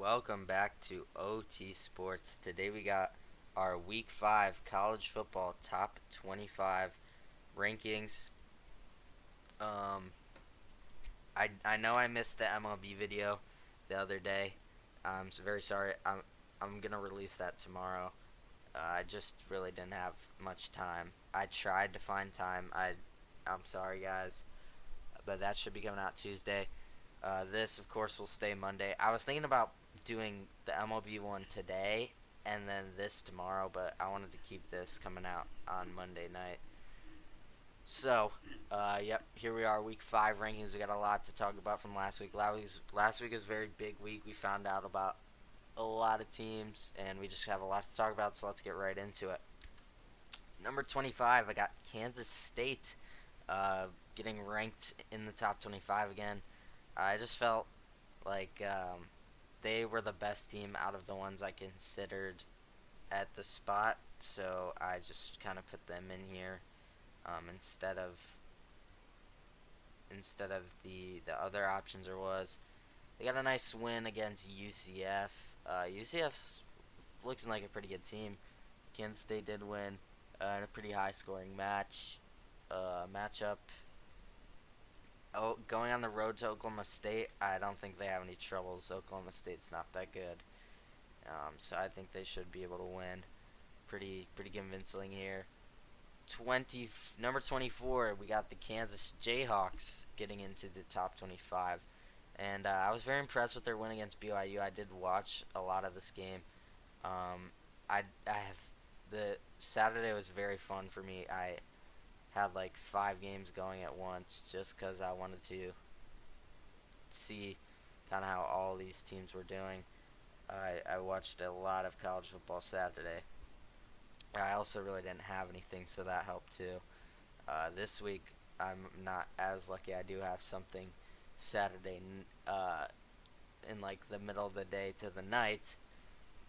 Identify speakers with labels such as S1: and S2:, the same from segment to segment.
S1: Welcome back to OT Sports. Today we got our Week 5 college football top 25 rankings. Um, I know I missed the MLB video the other day. I'm so very sorry. I'm gonna release that tomorrow. I just really didn't have much time. I tried to find time. I'm sorry guys, but that should be coming out Tuesday. This, of course, will stay Monday. I was thinking about doing the MLB one today and then this tomorrow, but I wanted to keep this coming out on Monday night. So, yep, here we are, Week 5 rankings. We got a lot to talk about from last week. Last week was a very big week. We found out about a lot of teams, and we just have a lot to talk about, so let's get right into it. Number 25, I got Kansas State getting ranked in the top 25 again. I just felt like they were the best team out of the ones I considered at the spot, so I just kind of put them in here instead of the other options there was. They got a nice win against UCF. UCF's looking like a pretty good team. Kansas State did win in a pretty high scoring matchup. Oh, going on the road to Oklahoma State, I don't think they have any troubles. Oklahoma State's not that good, so I think they should be able to win pretty convincing here. Number 24, we got the Kansas Jayhawks getting into the top 25, and I was very impressed with their win against BYU. I did watch a lot of this game. I have the Saturday was very fun for me. I had like 5 games going at once just because I wanted to see kind of how all these teams were doing. I watched a lot of college football Saturday. I also really didn't have anything, so that helped too. This week, I'm not as lucky. I do have something Saturday in like the middle of the day to the night,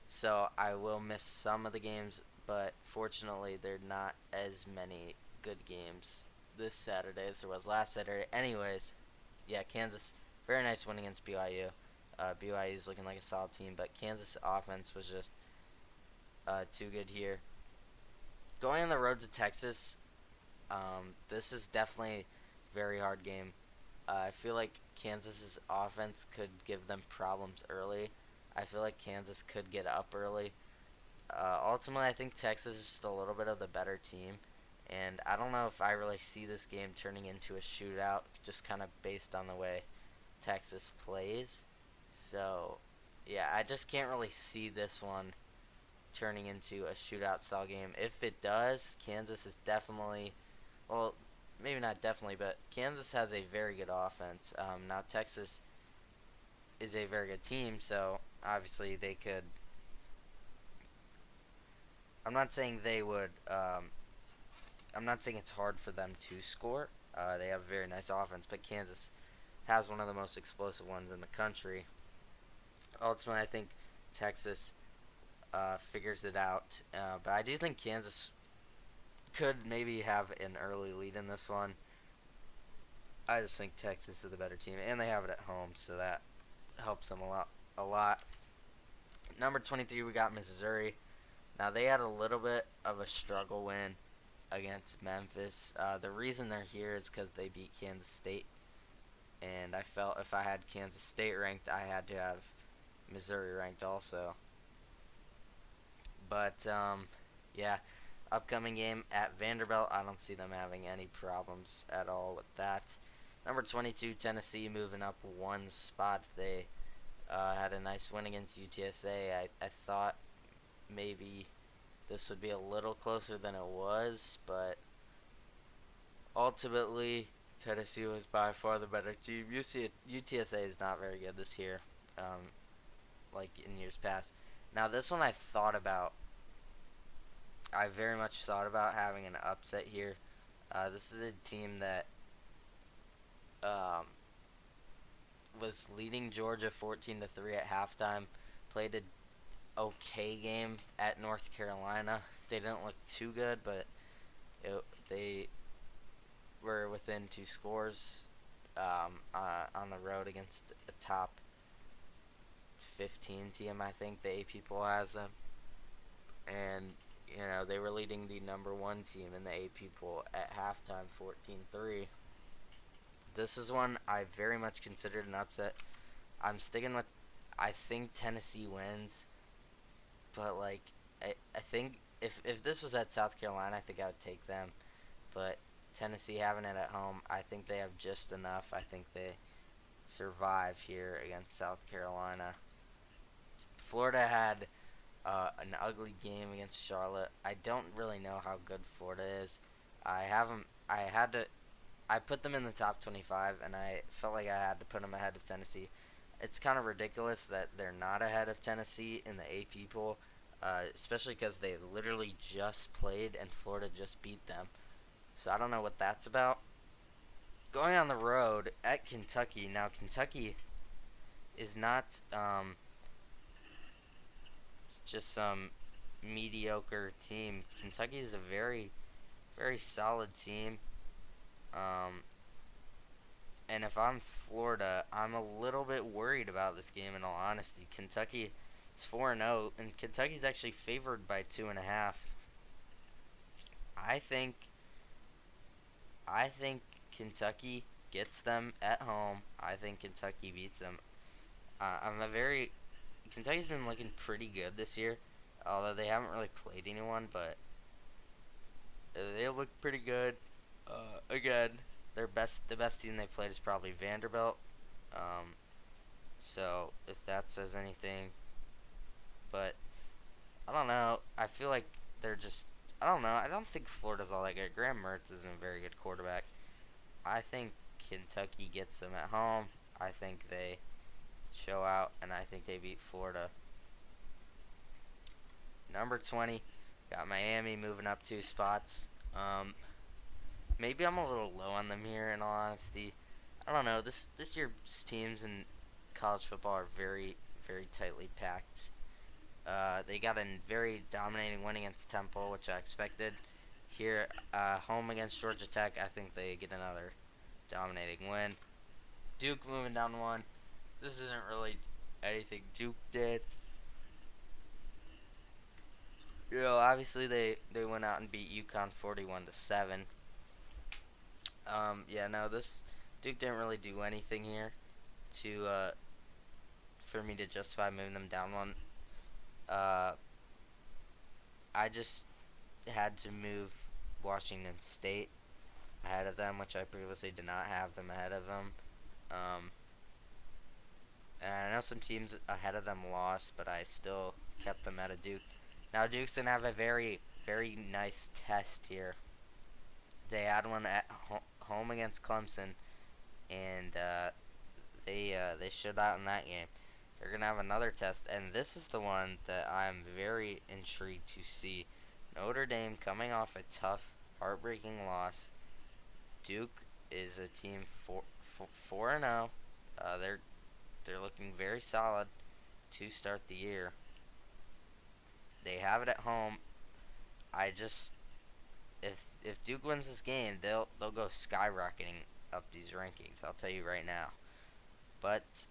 S1: so I will miss some of the games, but fortunately, there are not as many good games this Saturday as there was last Saturday. Anyways, yeah, Kansas, very nice win against BYU. BYU is looking like a solid team, but Kansas offense was just too good here. Going on the road to Texas, this is definitely a very hard game. I feel like Kansas's offense could give them problems early. I feel like Kansas could get up early. Ultimately, I think Texas is just a little bit of the better team, and I don't know if I really see this game turning into a shootout, just kind of based on the way Texas plays. So, yeah, I just can't really see this one turning into a shootout style game. If it does, Kansas is definitely, well, maybe not definitely, but Kansas has a very good offense. Now, Texas is a very good team, so obviously they could. I'm not saying they would. I'm not saying it's hard for them to score. They have a very nice offense, but Kansas has one of the most explosive ones in the country. Ultimately, I think Texas figures it out, but I do think Kansas could maybe have an early lead in this one. I just think Texas is the better team, and they have it at home, so that helps them a lot. A lot. Number 23, we got Missouri. Now they had a little bit of a struggle win against Memphis. The reason they're here is because they beat Kansas State, and I felt if I had Kansas State ranked, I had to have Missouri ranked also. But yeah, upcoming game at Vanderbilt, I don't see them having any problems at all with that. Number 22, Tennessee, moving up one spot. They had a nice win against UTSA. I thought maybe this would be a little closer than it was, but ultimately Tennessee was by far the better team. UTSA is not very good this year, like in years past. Now this one I very much thought about having an upset here. This is a team that um, was leading Georgia 14-3 at halftime. Played a okay game at North Carolina. They didn't look too good, but they were within 2 scores on the road against a top 15 team, I think the AP poll has them. And, they were leading the number one team in the AP poll at halftime 14-3. This is one I very much considered an upset. I'm sticking with, I think Tennessee wins, but like I think if this was at South Carolina, I think I would take them. But Tennessee having it at home, I think they have just enough. I think they survive here against South Carolina. Florida had an ugly game against Charlotte. I don't really know how good Florida is. I have them. I had to. I put them in the top 25, and I felt like I had to put them ahead of Tennessee. It's kind of ridiculous that they're not ahead of Tennessee in the AP poll, especially because they literally just played and Florida just beat them. So I don't know what that's about. Going on the road at Kentucky. Now, Kentucky is not it's just some mediocre team. Kentucky is a very, very solid team. Um, and if I'm Florida, I'm a little bit worried about this game. In all honesty, Kentucky is 4-0, and Kentucky's actually favored by 2.5. I think, I think Kentucky gets them at home. I think Kentucky beats them. I'm a very Kentucky's been looking pretty good this year, although they haven't really played anyone, but they look pretty good. Again, the best team they played is probably Vanderbilt. Um, so if that says anything, but I don't know. I feel like they're just. I don't know. I don't think Florida's all that good. Graham Mertz isn't a very good quarterback. I think Kentucky gets them at home. I think they show out, and I think they beat Florida. Number 20, got Miami moving up 2 spots. Maybe I'm a little low on them here, in all honesty. I don't know. This year's teams in college football are very, very tightly packed. They got a very dominating win against Temple, which I expected. Here, home against Georgia Tech, I think they get another dominating win. Duke moving down one. This isn't really anything Duke did. Obviously they went out and beat UConn 41-7. Yeah, no, this Duke didn't really do anything here to for me to justify moving them down one. Uh, I just had to move Washington State ahead of them, which I previously did not have them ahead of them. Um, and I know some teams ahead of them lost, but I still kept them out of Duke. Now Duke's gonna have a very, very nice test here. They had one at home against Clemson, and they showed out in that game. They're gonna have another test, and this is the one that I'm very intrigued to see. Notre Dame coming off a tough, heartbreaking loss. Duke is a team 4-0. They're looking very solid to start the year. They have it at home. I just if Duke wins this game, they'll go skyrocketing up these rankings. I'll tell you right now. But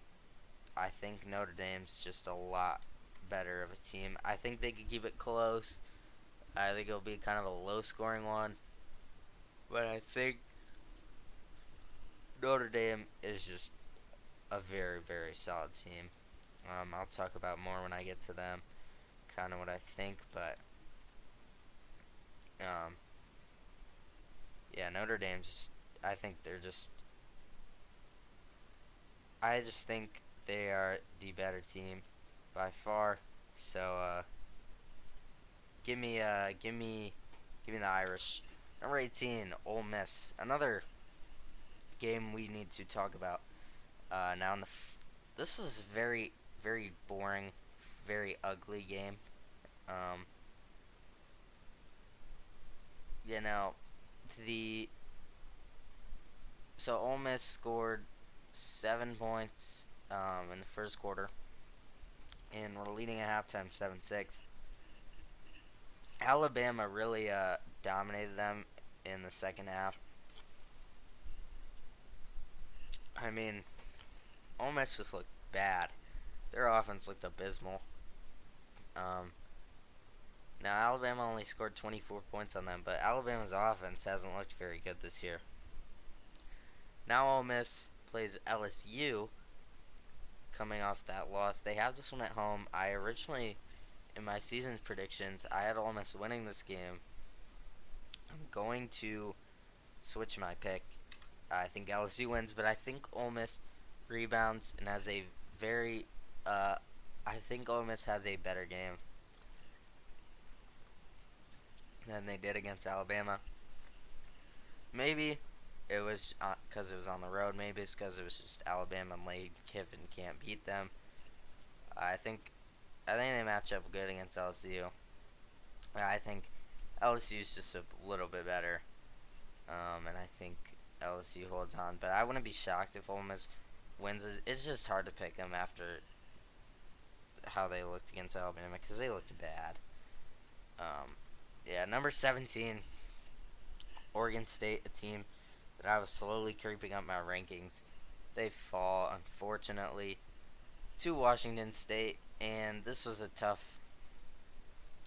S1: I think Notre Dame's just a lot better of a team. I think they could keep it close. I think it'll be kind of a low-scoring one. But I think Notre Dame is just a very, very solid team. I'll talk about more when I get to them, kind of what I think. But yeah, Notre Dame's. I think they're just. I just think they are the better team by far. So give me the Irish. Number 18, Ole Miss. Another game we need to talk about. Now this was very, very boring, very ugly game. Um, you know, the so Ole Miss scored 7 points in the first quarter, and we're leading at halftime 7-6. Alabama really dominated them in the second half. I mean, Ole Miss just looked bad. Their offense looked abysmal. Um, Now, Alabama only scored 24 points on them, but Alabama's offense hasn't looked very good this year. Now, Ole Miss plays LSU coming off that loss. They have this one at home. I originally, in my season's predictions, I had Ole Miss winning this game. I'm going to switch my pick. I think LSU wins, but I think Ole Miss rebounds and has a very, I think Ole Miss has a better game than they did against Alabama. Maybe it was because it was on the road. Maybe it's because it was just Alabama and Lane Kiffin can't beat them. I think I think they match up good against LSU. I think LSU is just a little bit better, and I think LSU holds on. But I wouldn't be shocked if Ole Miss wins. It's just hard to pick them after how they looked against Alabama because they looked bad. Yeah, number 17, Oregon State, a team that I was slowly creeping up my rankings. They fall, unfortunately, to Washington State, and this was a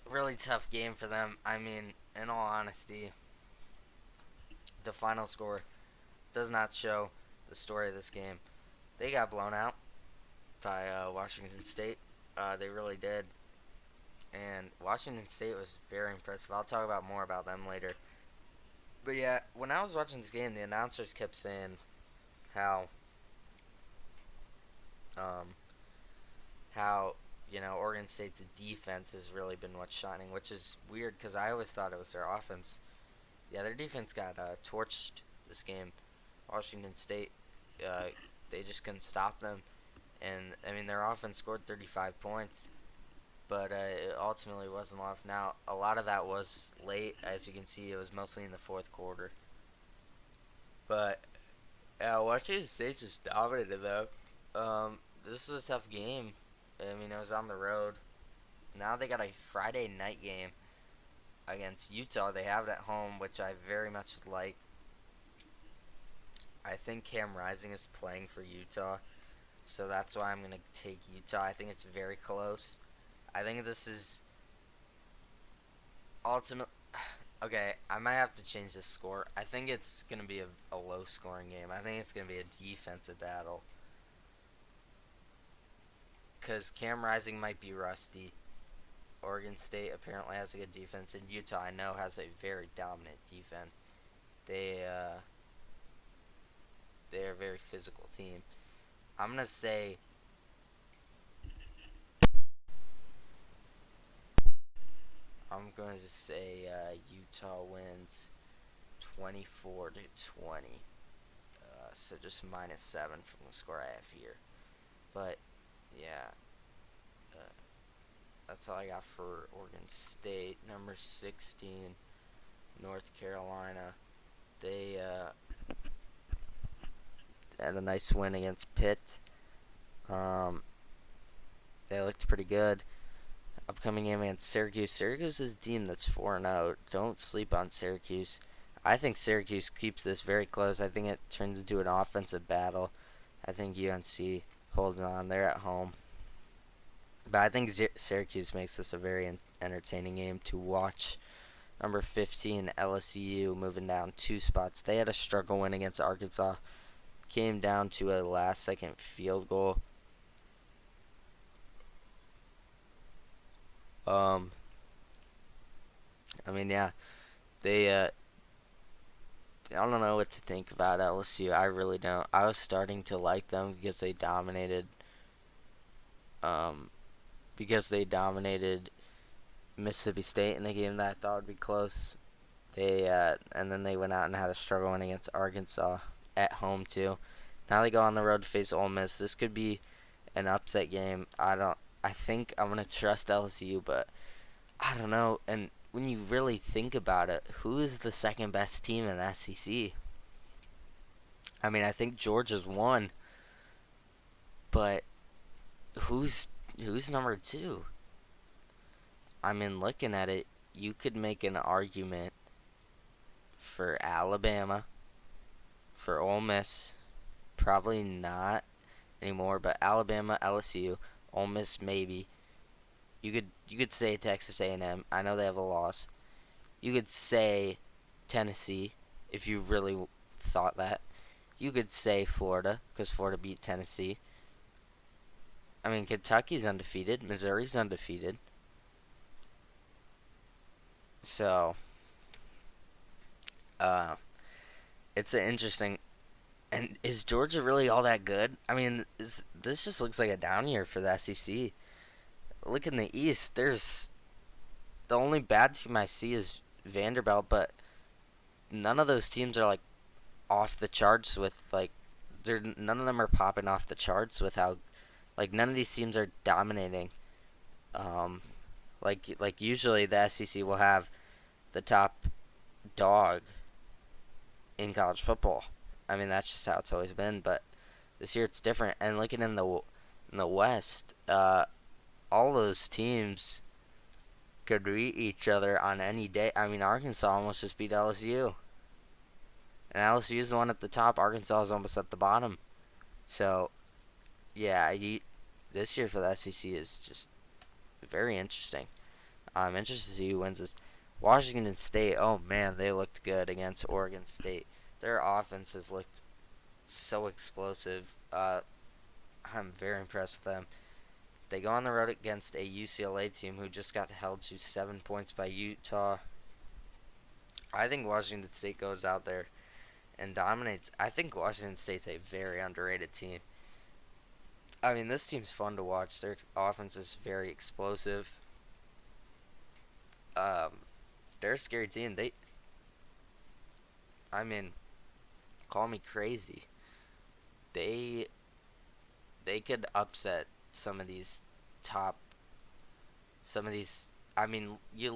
S1: really tough game for them. I mean, in all honesty, the final score does not show the story of this game. They got blown out by Washington State. They really did. And Washington State was very impressive. I'll talk about more about them later. But yeah, when I was watching this game, the announcers kept saying how um, how Oregon State's defense has really been what's shining, which is weird because I always thought it was their offense. Yeah, their defense got torched this game. Washington State, uh, they just couldn't stop them, and I mean their offense scored 35 points, but it ultimately wasn't enough. Now a lot of that was late, as you can see. It was mostly in the fourth quarter, but Washington State just dominated them. This was a tough game. I mean, it was on the road. Now they got a Friday night game against Utah. They have it at home, which I very much like. I think Cam Rising is playing for Utah, so that's why I'm going to take Utah. I think it's very close. I think this is ultimate. Okay, I might have to change the score. I think it's going to be a low scoring game. I think it's going to be a defensive battle. Because Cam Rising might be rusty. Oregon State apparently has a good defense, and Utah I know has a very dominant defense. They're a very physical team. I'm gonna say Utah wins 24 to 20. So just -7 from the score I have here. But yeah, uh, that's all I got for Oregon State. Number 16, North Carolina. They had a nice win against Pitt. They looked pretty good. Upcoming game against Syracuse. Syracuse is a team that's 4-0. Don't sleep on Syracuse. I think Syracuse keeps this very close. I think it turns into an offensive battle. I think UNC holds on. They're at home. But I think Syracuse makes this a very entertaining game to watch. Number 15, LSU, moving down 2 spots. They had a struggle win against Arkansas. Came down to a last-second field goal. I mean, yeah, they, I don't know what to think about LSU. I really don't. I was starting to like them um, because they dominated Mississippi State in a game that I thought would be close. And then they went out and had a struggle win against Arkansas at home too. Now they go on the road to face Ole Miss. This could be an upset game. I think I'm gonna trust LSU, but I don't know. And when you really think about it, who is the second best team in the SEC? I mean, I think Georgia's one, but who's number 2? I mean, looking at it, you could make an argument for Alabama, for Ole Miss, probably not anymore, but Alabama, LSU, Ole Miss maybe. You could say Texas A&M. I know they have a loss. You could say Tennessee if you really thought that. You could say Florida because Florida beat Tennessee. I mean, Kentucky's undefeated. Missouri's undefeated. So, uh, it's an interesting. And is Georgia really all that good? I mean, this just looks like a down year for the SEC. Look in the East. There's the only bad team I see is Vanderbilt, but none of those teams are like off the charts with like. They're none of them are popping off the charts with how like none of these teams are dominating. Um, like usually the SEC will have the top dog in college football. I mean that's just how it's always been, but this year it's different. And looking in the West, all those teams could beat each other on any day. I mean Arkansas almost just beat LSU, and LSU is the one at the top. Arkansas is almost at the bottom. So yeah, this year for the SEC is just very interesting. I'm interested to see who wins this. Washington State, oh man, they looked good against Oregon State. Their offenses looked so explosive. I'm very impressed with them. They go on the road against a UCLA team who just got held to 7 points by Utah. I think Washington State goes out there and dominates. I think Washington State's a very underrated team. I mean, this team's fun to watch. Their offense is very explosive. Um, they're a scary team. I mean, call me crazy. They they could upset some of these top some of these. I mean, you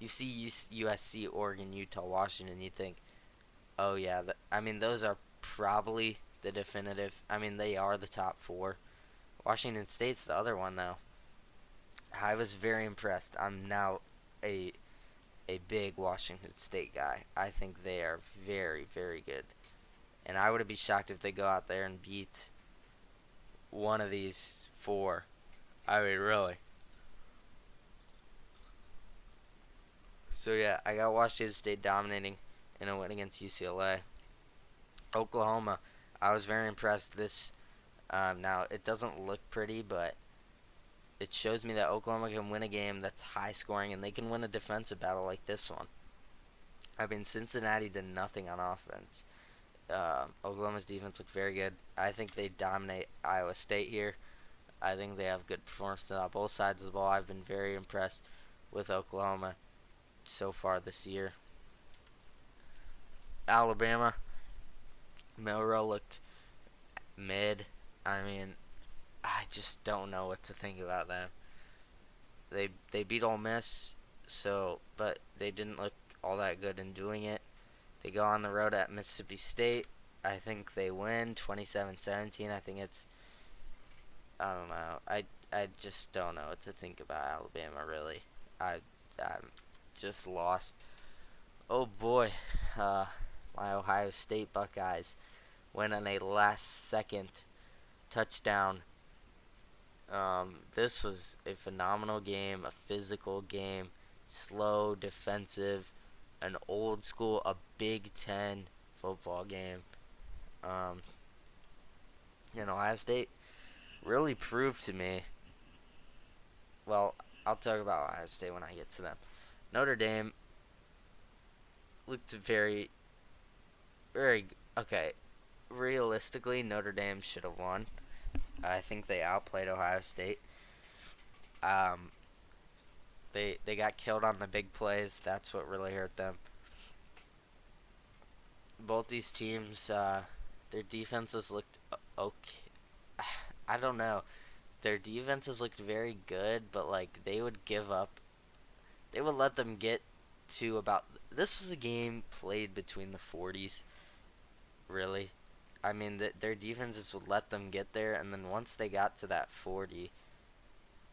S1: see USC, Oregon, Utah, Washington. You think, oh yeah, I mean those are probably the definitive. I mean they are the top four. Washington State's the other one though. I was very impressed. I'm now a a big Washington State guy. I think they are very very good, and I wouldn't be shocked if they go out there and beat one of these four. I mean, really. So yeah, I got Washington State dominating in a win against UCLA. Oklahoma, I was very impressed. Now it doesn't look pretty, but it shows me that Oklahoma can win a game that's high scoring and they can win a defensive battle like this one. I mean, Cincinnati did nothing on offense. Oklahoma's defense looked very good. I think they dominate Iowa State here. I think they have good performances on both sides of the ball. I've been very impressed with Oklahoma so far this year. Alabama, Milroe looked mid. I mean, I just don't know what to think about them. They beat Ole Miss, but they didn't look all that good in doing it. They go on the road at Mississippi State. I think they win 27-17. I think I don't know. I just don't know what to think about Alabama really. I'm just lost. Oh boy. Uh my Ohio State Buckeyes went on a last second touchdown. This was a phenomenal game, a physical game, slow, defensive, an old school, a Big Ten football game. Um, Ohio State really proved to me. Well, I'll talk about Ohio State when I get to them. Notre Dame looked very, very okay. Realistically, Notre Dame should have won. I think they outplayed Ohio State. Um, they got killed on the big plays. That's what really hurt them. Both these teams, their defenses looked okay. I don't know. Their defenses looked very good, but like they would give up. They would let them get to about. This was a game played between the 40s. Really, I mean their defenses would let them get there, and then once they got to that 40,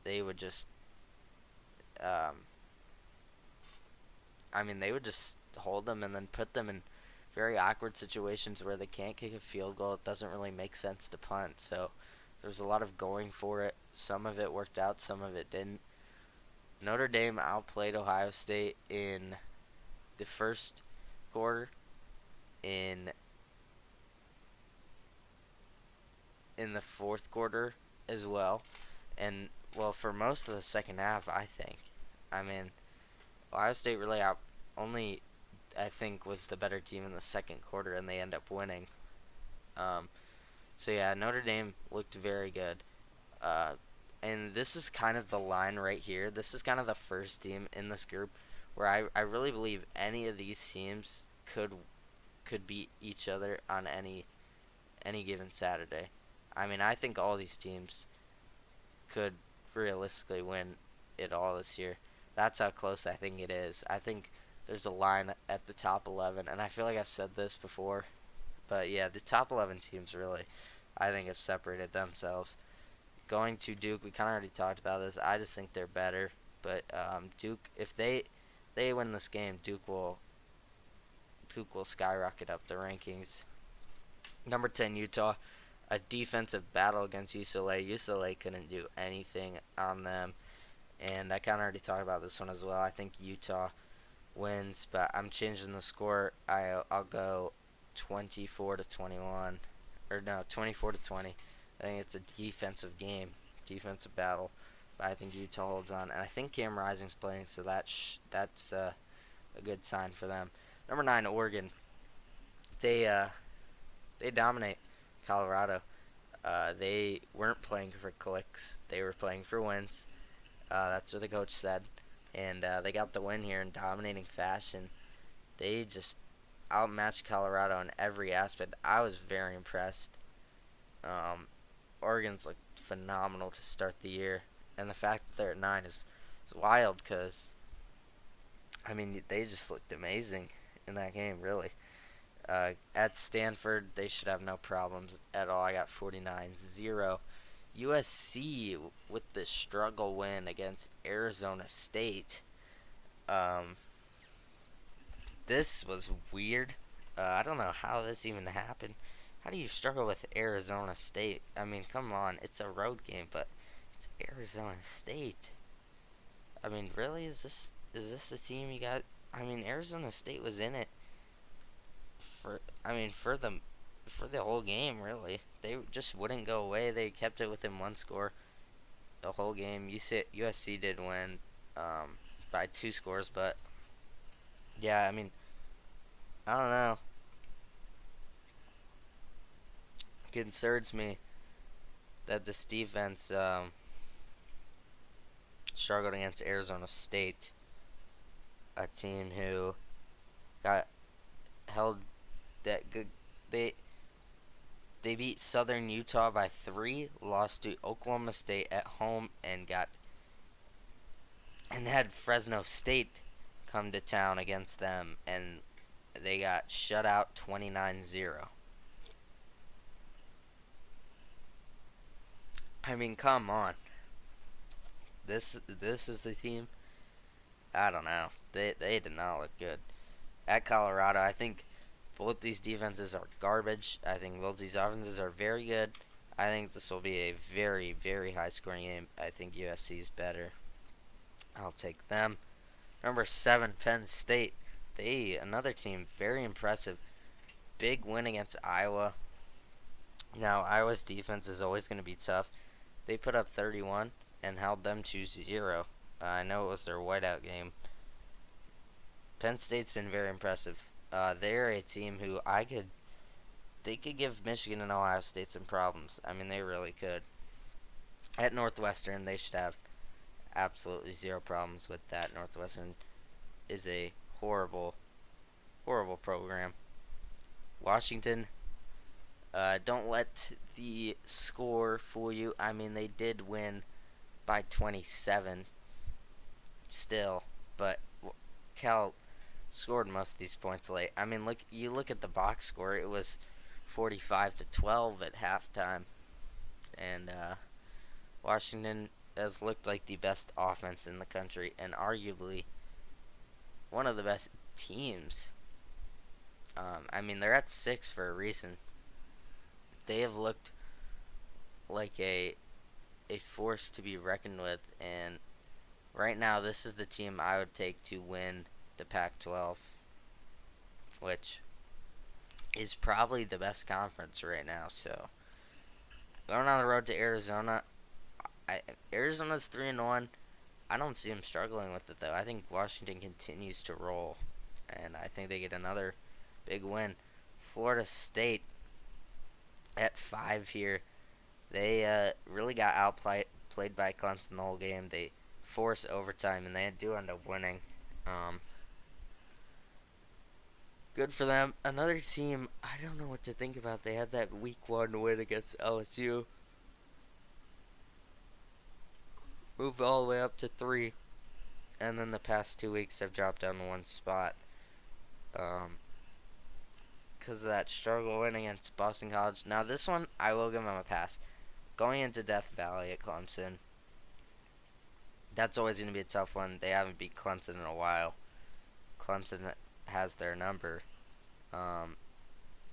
S1: they would just. Um, I mean they would just hold them and then put them in very awkward situations where they can't kick a field goal. It doesn't really make sense to punt. So There's a lot of going for it. Some of it worked out, some of it didn't. Notre Dame outplayed Ohio State in the first quarter, in the fourth quarter as well, and well, for most of the second half, I think. I mean, Ohio State really out only I think was the better team in the second quarter, and they end up winning. Um, so yeah, Notre Dame looked very good. Uh, and this is kind of the line right here. This is kind of the first team in this group where I really believe any of these teams could beat each other on any given Saturday. I mean, I think all these teams could realistically win it all this year. That's how close I think it is. I think there's a line at the top 11, and I feel like I've said this before, but yeah, the top 11 teams really, I think, have separated themselves. Going to Duke, we kind of already talked about this. I just think they're better, but Duke, if they win this game, Duke will skyrocket up the rankings. Number 10, Utah, a defensive battle against UCLA. UCLA couldn't do anything on them, and I kind of already talked about this one as well. I think Utah wins, but I'm changing the score. I'll go 24-21, or no, 24-20. I think it's a defensive game, defensive battle. But I think Utah holds on, and I think Cam Rising's playing, so that's a good sign for them. Number 9, Oregon. They they dominate Colorado. They weren't playing for clicks; they were playing for wins. That's what the coach said, and they got the win here in dominating fashion. They just outmatched Colorado in every aspect. I was very impressed. Um, Oregon's looked phenomenal to start the year, and the fact that they're at 9 is wild because I mean they just looked amazing in that game. Really, at Stanford they should have no problems at all. I got 49-0. USC with the struggle win against Arizona State. Um, this was weird. I don't know how this even happened. How do you struggle with Arizona State? I mean, come on, it's a road game, but it's Arizona State. I mean, really, is this the team you got? I mean, Arizona State was in it for. I mean, for the whole game, really. They just wouldn't go away. They kept it within one score the whole game. USC did win by 2 scores, but yeah, I mean, I don't know. It concerns me that this defense struggled against Arizona State, a team who got held that good. They they beat Southern Utah by 3, lost to Oklahoma State at home, and had Fresno State come to town against them, and they got shut out 29-0. I mean, come on. This is the team. I don't know. They did not look good at Colorado. I think both these defenses are garbage. I think both these offenses are very good. I think this will be a very, very high scoring game. I think USC is better. I'll take them. Number 7, Penn State. Another team, very impressive. Big win against Iowa. Now, Iowa's defense is always going to be tough. They put up 31 and held them to 0. I know it was their whiteout game. Penn State's been very impressive. They're a team who they could give Michigan and Ohio State some problems. I mean, they really could. At Northwestern, they should have absolutely zero problems with that. Northwestern is a horrible, horrible program. Washington, don't let the score fool you. I mean, they did win by 27 still, but Cal scored most of these points late. I mean, look at the box score. It was 45-12 at halftime, and Washington has looked like the best offense in the country and arguably one of the best teams. I mean, they're at 6 for a reason. They have looked like a force to be reckoned with. And right now, this is the team I would take to win the Pac-12, which is probably the best conference right now. So going on the road to Arizona, I, Arizona's 3-1. I don't see them struggling with it though. I think Washington continues to roll, and I think they get another big win. Florida State at 5 here. They really got outplayed by Clemson the whole game. They force overtime, and they do end up winning. Um, Good for them. Another team, I don't know what to think about. They had that week 1 win against LSU. Moved all the way up to 3. And then the past 2 weeks have dropped down to 1 spot. Because of that struggle win against Boston College. Now this one, I will give them a pass. Going into Death Valley at Clemson, that's always going to be a tough one. They haven't beat Clemson in a while. Clemson has their number.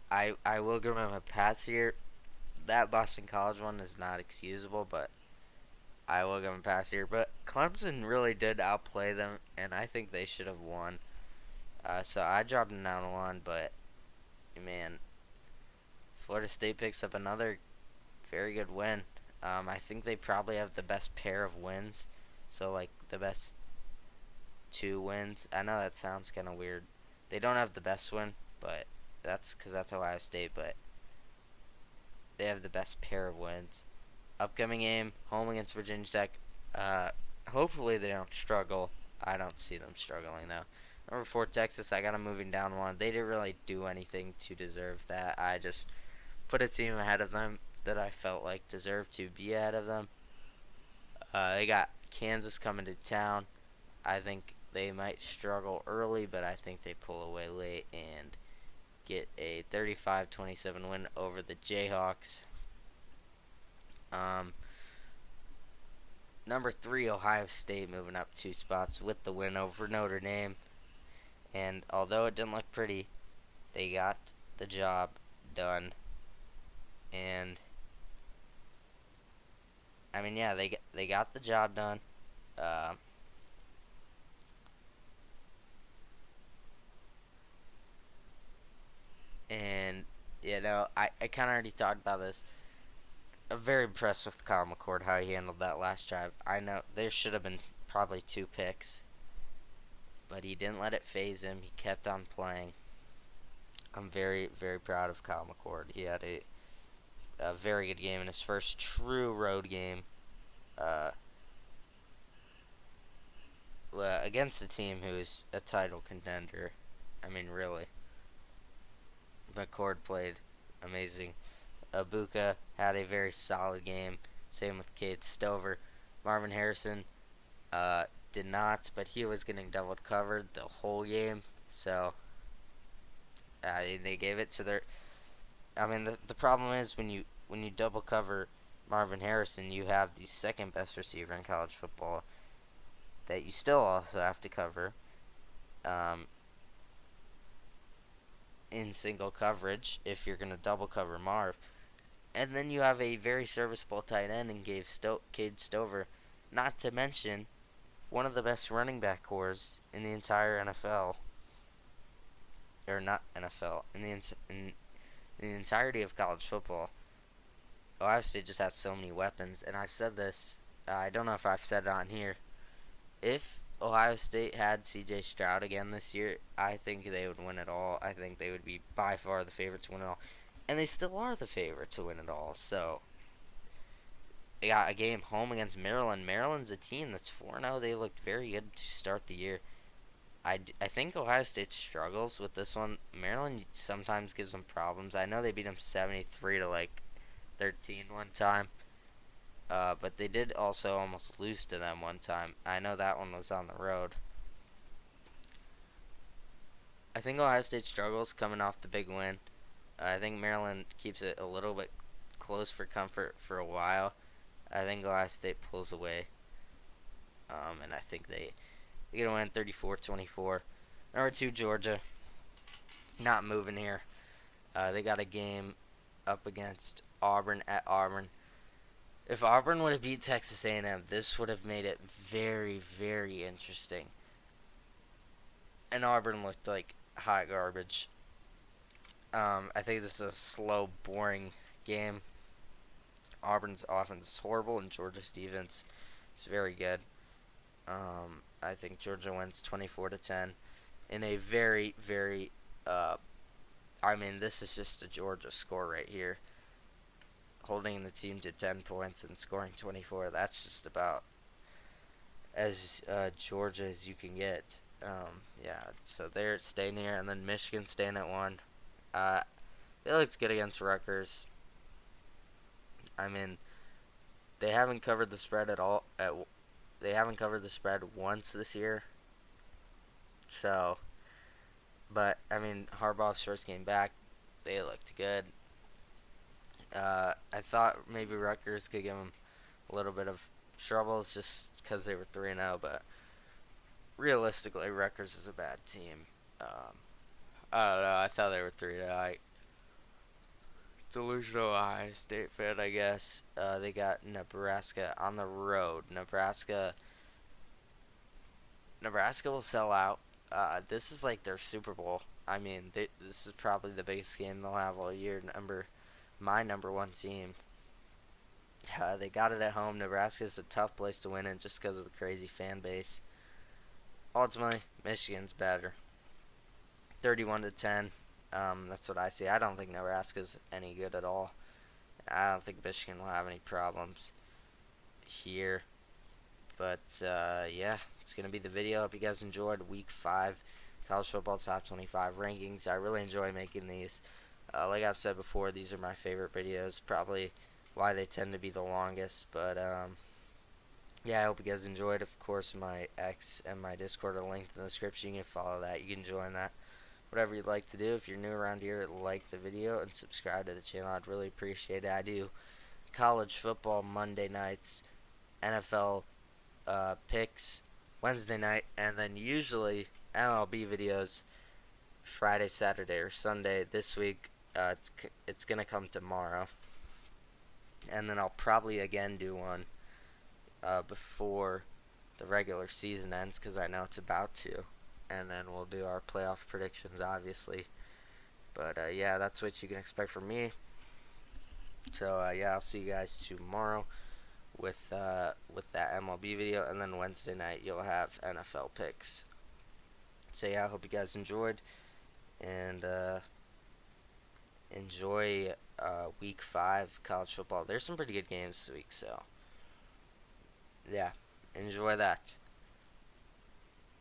S1: I will give them a pass here. That Boston College one is not excusable, but I will give them a pass here. But Clemson really did outplay them, and I think they should have won. So I dropped them down to 1, but man, Florida State picks up another very good win. I think they probably have the best pair of wins. So, like, the best 2 wins. I know that sounds kind of weird. They don't have the best win, but that's because that's Ohio State, but they have the best pair of wins. Upcoming game, home against Virginia Tech. Hopefully they don't struggle. I don't see them struggling, though. Number 4, Texas. I got them moving down 1. They didn't really do anything to deserve that. I just put a team ahead of them that I felt like deserved to be ahead of them. They got Kansas coming to town. I think they might struggle early, but I think they pull away late and get a 35-27 win over the Jayhawks. Number 3, Ohio State moving up 2 spots with the win over Notre Dame. And although it didn't look pretty, they got the job done. And I mean, yeah, they got the job done. And I kind of already talked about this. I'm very impressed with Kyle McCord, how he handled that last drive. I know there should have been probably 2 picks, but he didn't let it phase him. He kept on playing. I'm very, very proud of Kyle McCord. He had a very good game in his first true road game against a team who's a title contender. I mean, really. McCord played amazing. Abuka had a very solid game. Same with Cade Stover. Marvin Harrison did not, but he was getting double covered the whole game. So they gave it to their. I mean, the problem is when you double cover Marvin Harrison, you have the second best receiver in college football that you still also have to cover in single coverage if you're going to double cover Marv. And then you have a very serviceable tight end in Cade Stover, not to mention one of the best running back cores in the entire NFL. Or not NFL, in the entirety of college football. Ohio State just has so many weapons, and I've said this. I don't know if I've said it on here. If Ohio State had C.J. Stroud again this year, I think they would win it all. I think they would be by far the favorite to win it all, and they still are the favorite to win it all. So they got a game home against Maryland. Maryland's a team that's 4-0. They looked very good to start the year. I think Ohio State struggles with this one. Maryland sometimes gives them problems. I know they beat them 73 to like 13 one time. But they did also almost lose to them one time. I know that one was on the road. I think Ohio State struggles coming off the big win. I think Maryland keeps it a little bit close for comfort for a while. I think Ohio State pulls away. And I think they're going to win 34-24. Number 2, Georgia. Not moving here. They got a game up against Auburn at Auburn. If Auburn would have beat Texas A&M, this would have made it very, very interesting. And Auburn looked like hot garbage. I think this is a slow, boring game. Auburn's offense is horrible, and Georgia's defense is very good. I think Georgia wins 24-10 in a very, very. I mean, this is just a Georgia score right here, holding the team to 10 points and scoring 24. That's just about as Georgia as you can get. Yeah, so they're staying here, and then Michigan staying at 1. Uh, they looked good against Rutgers. I mean, they haven't covered the spread at all. They haven't covered the spread once this year. So, but I mean, Harbaugh's first game back, they looked good. I thought maybe Rutgers could give them a little bit of troubles just because they were 3-0, but realistically, Rutgers is a bad team. I don't know. I thought they were 3-0. Delusional Ohio State fan, I guess. They got Nebraska on the road. Nebraska will sell out. This is like their Super Bowl. I mean, this is probably the biggest game they'll have all year. My number one team. They got it at home. Nebraska is a tough place to win in just because of the crazy fan base. Ultimately, Michigan's better. 31-10. That's what I see. I don't think Nebraska's any good at all. I don't think Michigan will have any problems here. But yeah, it's gonna be the video. Hope you guys enjoyed Week 5 College Football Top 25 rankings. I really enjoy making these. Like I've said before, these are my favorite videos. Probably why they tend to be the longest. But yeah, I hope you guys enjoyed. Of course, my X and my Discord are linked in the description. You can follow that. You can join that. Whatever you'd like to do. If you're new around here, like the video and subscribe to the channel. I'd really appreciate it. I do college football Monday nights, NFL picks Wednesday night, and then usually MLB videos Friday, Saturday, or Sunday. This week, it's gonna come tomorrow, and then I'll probably again do one before the regular season ends because I know it's about to, and then we'll do our playoff predictions, obviously. But yeah, that's what you can expect from me. So yeah, I'll see you guys tomorrow with that MLB video, and then Wednesday night you'll have NFL picks. So yeah, I hope you guys enjoyed, and enjoy Week 5 college football. There's some pretty good games this week, so yeah, enjoy that.